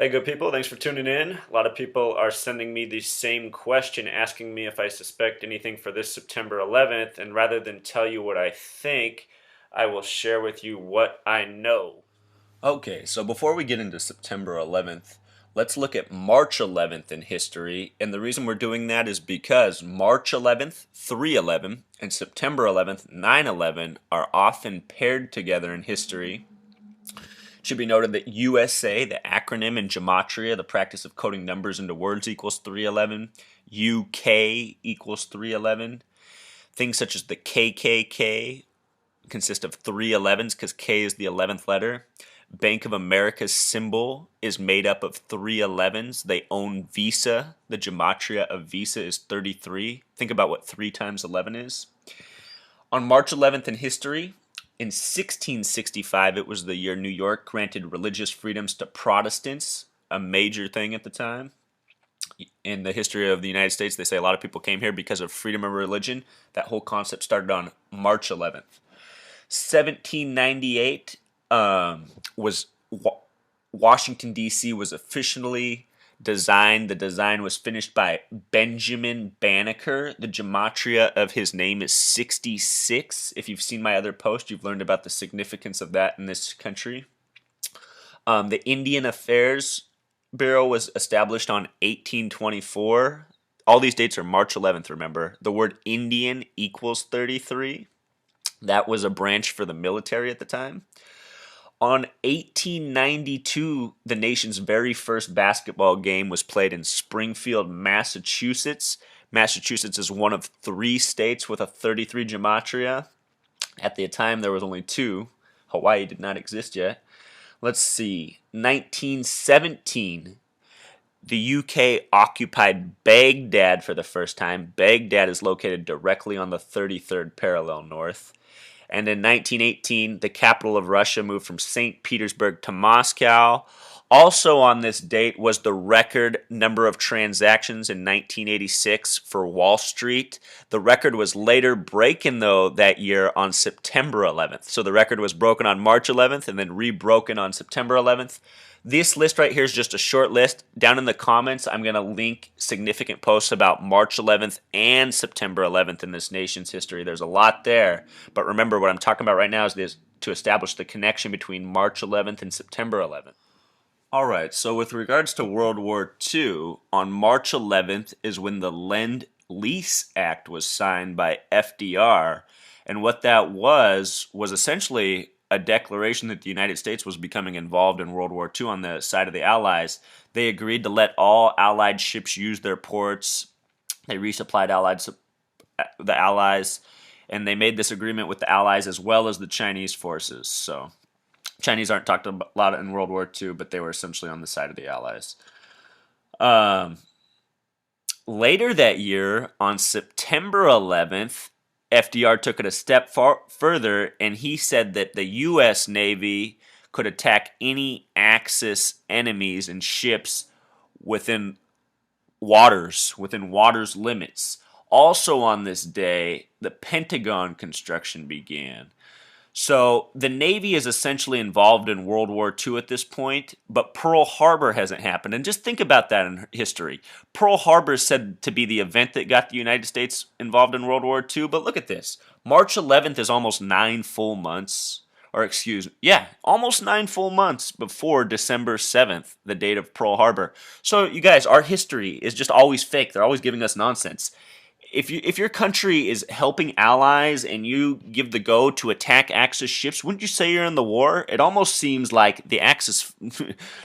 Hey, good people. Thanks for tuning in. A lot of people are sending me the same question, asking me if I suspect anything for this September 11th. And rather than tell you what I think, I will share with you what I know. Okay, so before we get into September 11th, let's look at March 11th in history. And the reason we're doing that is because March 11th, 3/11, and September 11th, 9/11 are often paired together in history. It should be noted that USA, the acronym in gematria, the practice of coding numbers into words, equals 311. UK equals 311. Things such as the KKK consist of 3 11s because K is the 11th letter. Bank of America's symbol is made up of 3 11s. They own Visa. The gematria of Visa is 33. Think about what 3 times 11 is. On March 11th in history, in 1665, it was the year New York granted religious freedoms to Protestants, a major thing at the time. In the history of the United States, they say a lot of people came here because of freedom of religion. That whole concept started on March 11th. 1798 was Washington, D.C. was officially designed. The design was finished by Benjamin Banneker. The gematria of his name is 66. If you've seen my other post, you've learned about the significance of that in this country. The Indian Affairs Bureau was established on 1824. All these dates are March 11th, remember. The word Indian equals 33. That was a branch for the military at the time. On 1892, the nation's very first basketball game was played in Springfield, Massachusetts. Massachusetts is one of 3 states with a 33 gematria. At the time, there was only 2. Hawaii did not exist yet. Let's see. 1917, the UK occupied Baghdad for the first time. Baghdad is located directly on the 33rd parallel north. And in 1918, the capital of Russia moved from St. Petersburg to Moscow. Also on this date was the record number of transactions in 1986 for Wall Street. The record was later broken, though, that year on September 11th. So the record was broken on March 11th and then rebroken on September 11th. This list right here is just a short list. Down in the comments, I'm going to link significant posts about March 11th and September 11th in this nation's history. There's a lot there. But remember, what I'm talking about right now is this, to establish the connection between March 11th and September 11th. All right, so with regards to World War II, on March 11th is when the Lend-Lease Act was signed by FDR. And what that was essentially a declaration that the United States was becoming involved in World War II on the side of the Allies. They agreed to let all Allied ships use their ports. They resupplied the Allies, and they made this agreement with the Allies as well as the Chinese forces. So Chinese aren't talked a lot in World War II, but they were essentially on the side of the Allies. Um, Later that year, on September 11th, FDR took it a step further, and he said that the U.S. Navy could attack any Axis enemies and ships within waters limits. Also on this day, the Pentagon construction began. So the Navy is essentially involved in World War II at this point, but Pearl Harbor hasn't happened. And just think about that in history. Pearl Harbor is said to be the event that got the United States involved in World War II, but look at this. March 11th is almost 9 full months, almost 9 full months before December 7th, the date of Pearl Harbor. So you guys, our history is just always fake. They're always giving us nonsense. If your country is helping allies and you give the go to attack Axis ships, wouldn't you say you're in the war? It almost seems like the Axis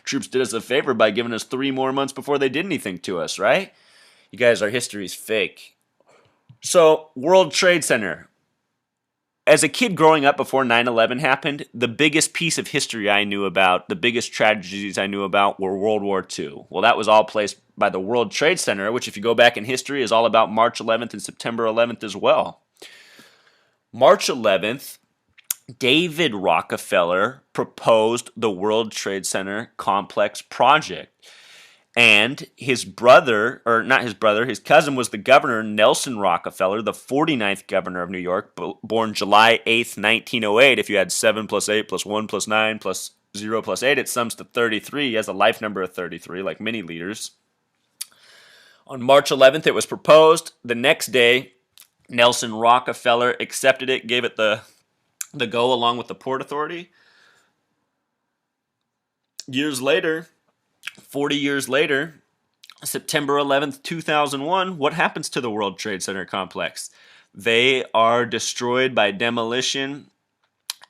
troops did us a favor by giving us 3 more months before they did anything to us, right? You guys, our history is fake. So, World Trade Center. As a kid growing up before 9/11 happened, the biggest piece of history I knew about, the biggest tragedies I knew about were World War II. Well, that was all placed by the World Trade Center, which, if you go back in history, is all about March 11th and September 11th as well. March 11th, David Rockefeller proposed the World Trade Center complex project. And his brother, or not his brother, his cousin was the governor, Nelson Rockefeller, the 49th governor of New York, born July 8th, 1908. If you had 7 plus 8 plus 1 plus 9 plus 0 plus 8, it sums to 33. He has a life number of 33, like many leaders. On March 11th, it was proposed. The next day, Nelson Rockefeller accepted it, gave it the go along with the Port Authority. Years later, 40 years later, September 11th, 2001, what happens to the World Trade Center complex? They are destroyed by demolition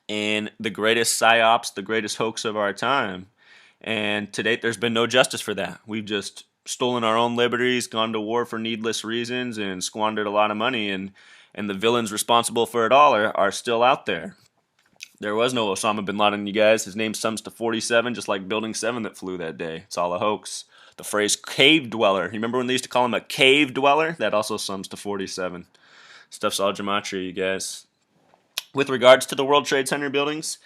in the greatest psyops, the greatest hoax of our time. And to date, there's been no justice for that. We've just stolen our own liberties, gone to war for needless reasons, and squandered a lot of money. And the villains responsible for it all are still out there. There was no Osama bin Laden, you guys. His name sums to 47, just like Building 7 that flew that day. It's all a hoax. The phrase cave dweller, you remember when they used to call him a cave dweller? That also sums to 47. Stuff's all gematria, you guys. With regards to the World Trade Center buildings,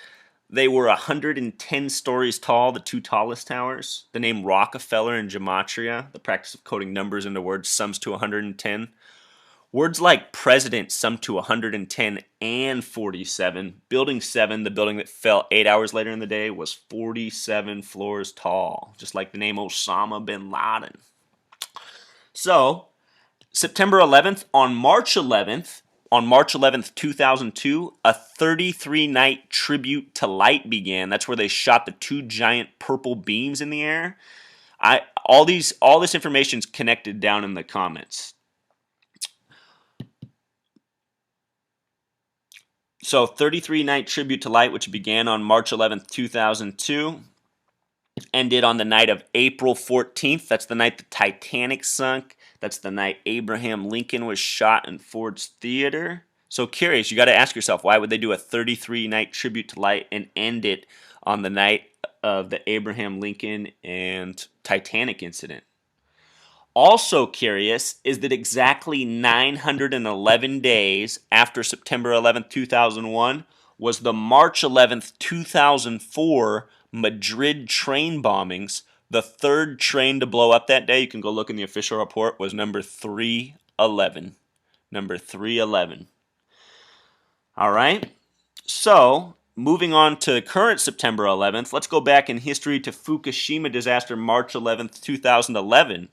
they were 110 stories tall, the two tallest towers. The name Rockefeller in gematria, the practice of coding numbers into words, sums to 110. Words like president sum to 110 and 47. Building 7, the building that fell 8 hours later in the day, was 47 floors tall, just like the name Osama bin Laden. So, September 11th, on March 11th, 2002, a 33-night tribute to light began. That's where they shot the two giant purple beams in the air. All this information is connected down in the comments. So 33-night tribute to light, which began on March 11th, 2002, ended on the night of April 14th. That's the night the Titanic sunk. That's the night Abraham Lincoln was shot in Ford's Theater. So curious, you got to ask yourself, why would they do a 33-night tribute to light and end it on the night of the Abraham Lincoln and Titanic incident? Also curious is that exactly 911 days after September 11th, 2001 was the March 11th, 2004 Madrid train bombings. The third train to blow up that day, you can go look in the official report, was number 311. Number 311. All right. So, moving on to current September 11th, let's go back in history to Fukushima disaster March 11th, 2011.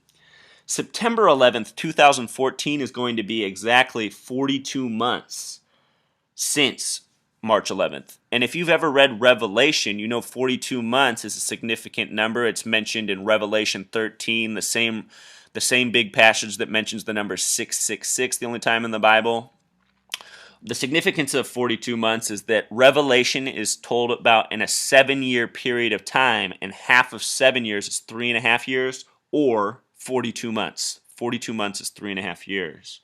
September 11th, 2014 is going to be exactly 42 months since March 11th. And if you've ever read Revelation, you know 42 months is a significant number. It's mentioned in Revelation 13, the same big passage that mentions the number 666, the only time in the Bible. The significance of 42 months is that Revelation is told about in a 7-year period of time, and half of 7 years is 3.5 years, or 42 months. 42 months is 3.5 years.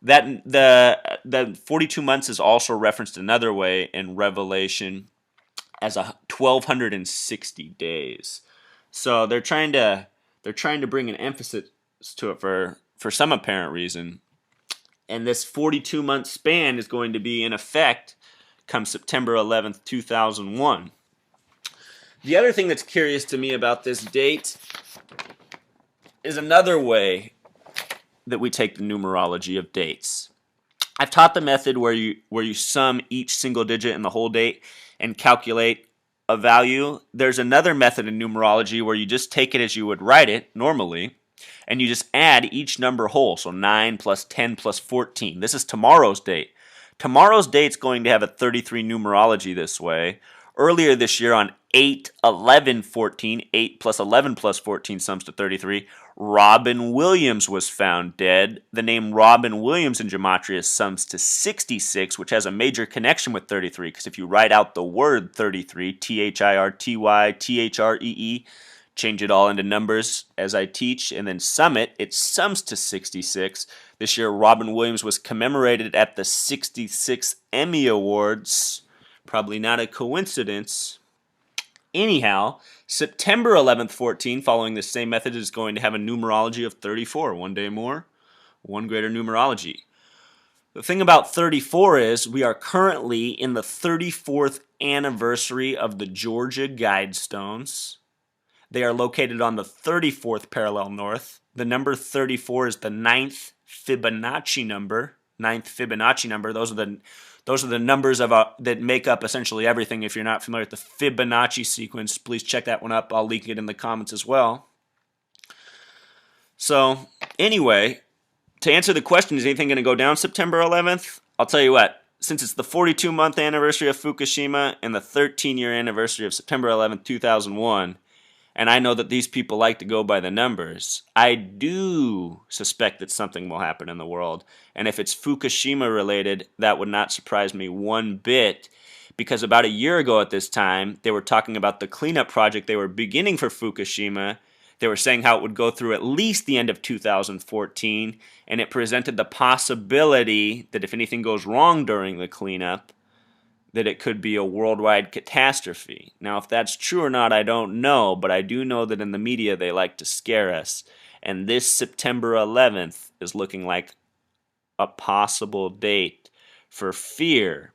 That the 42 months is also referenced another way in Revelation as 1,260 days. So they're trying to bring an emphasis to it for some apparent reason. And this 42-month span is going to be in effect come September 11th, 2001. The other thing that's curious to me about this date is another way that we take the numerology of dates. I've taught the method where you sum each single digit in the whole date and calculate a value. There's another method in numerology where you just take it as you would write it normally, and you just add each number whole. So 9 plus 10 plus 14. This is tomorrow's date. Tomorrow's date's going to have a 33 numerology this way. Earlier this year on 8/11/14, 8 plus 11 plus 14 sums to 33, Robin Williams was found dead. The name Robin Williams in gematria sums to 66, which has a major connection with 33, because if you write out the word 33, Thirty, Three, change it all into numbers as I teach, and then sum it, it sums to 66. This year, Robin Williams was commemorated at the 66th Emmy Awards. Probably not a coincidence. Anyhow, September 11th, 14, following the same method, is going to have a numerology of 34. One day more, one greater numerology. The thing about 34 is we are currently in the 34th anniversary of the Georgia Guidestones. They are located on the 34th parallel north. The number 34 is the ninth Fibonacci number. Those are Those are the numbers that make up essentially everything. If you're not familiar with the Fibonacci sequence, please check that one up. I'll link it in the comments as well. So anyway, to answer the question, is anything going to go down September 11th? I'll tell you what. Since it's the 42-month anniversary of Fukushima and the 13-year anniversary of September 11th, 2001, and I know that these people like to go by the numbers, I do suspect that something will happen in the world. And if it's Fukushima related, that would not surprise me one bit, because about a year ago at this time, they were talking about the cleanup project they were beginning for Fukushima. They were saying how it would go through at least the end of 2014, and it presented the possibility that if anything goes wrong during the cleanup, that it could be a worldwide catastrophe. Now, if that's true or not, I don't know, but I do know that in the media they like to scare us, and this September 11th is looking like a possible date for fear.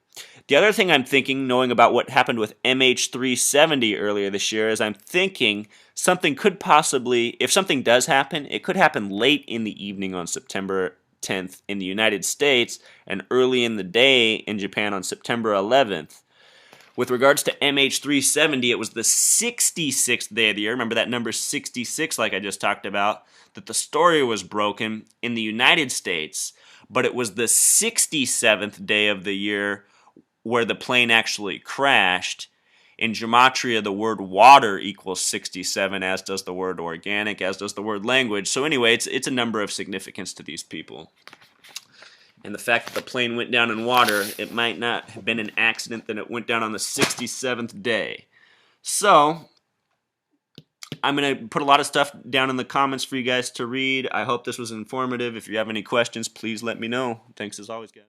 The other thing I'm thinking, knowing about what happened with MH370 earlier this year, is I'm thinking something could possibly, if something does happen, it could happen late in the evening on September 10th in the United States and early in the day in Japan on September 11th. With regards to MH370, it was the 66th day of the year. Remember that number 66, like I just talked about, that the story was broken in the United States, but it was the 67th day of the year where the plane actually crashed. In Gematria, the word water equals 67, as does the word organic, as does the word language. So anyway, it's a number of significance to these people. And the fact that the plane went down in water, it might not have been an accident that it went down on the 67th day. So I'm going to put a lot of stuff down in the comments for you guys to read. I hope this was informative. If you have any questions, please let me know. Thanks as always, guys.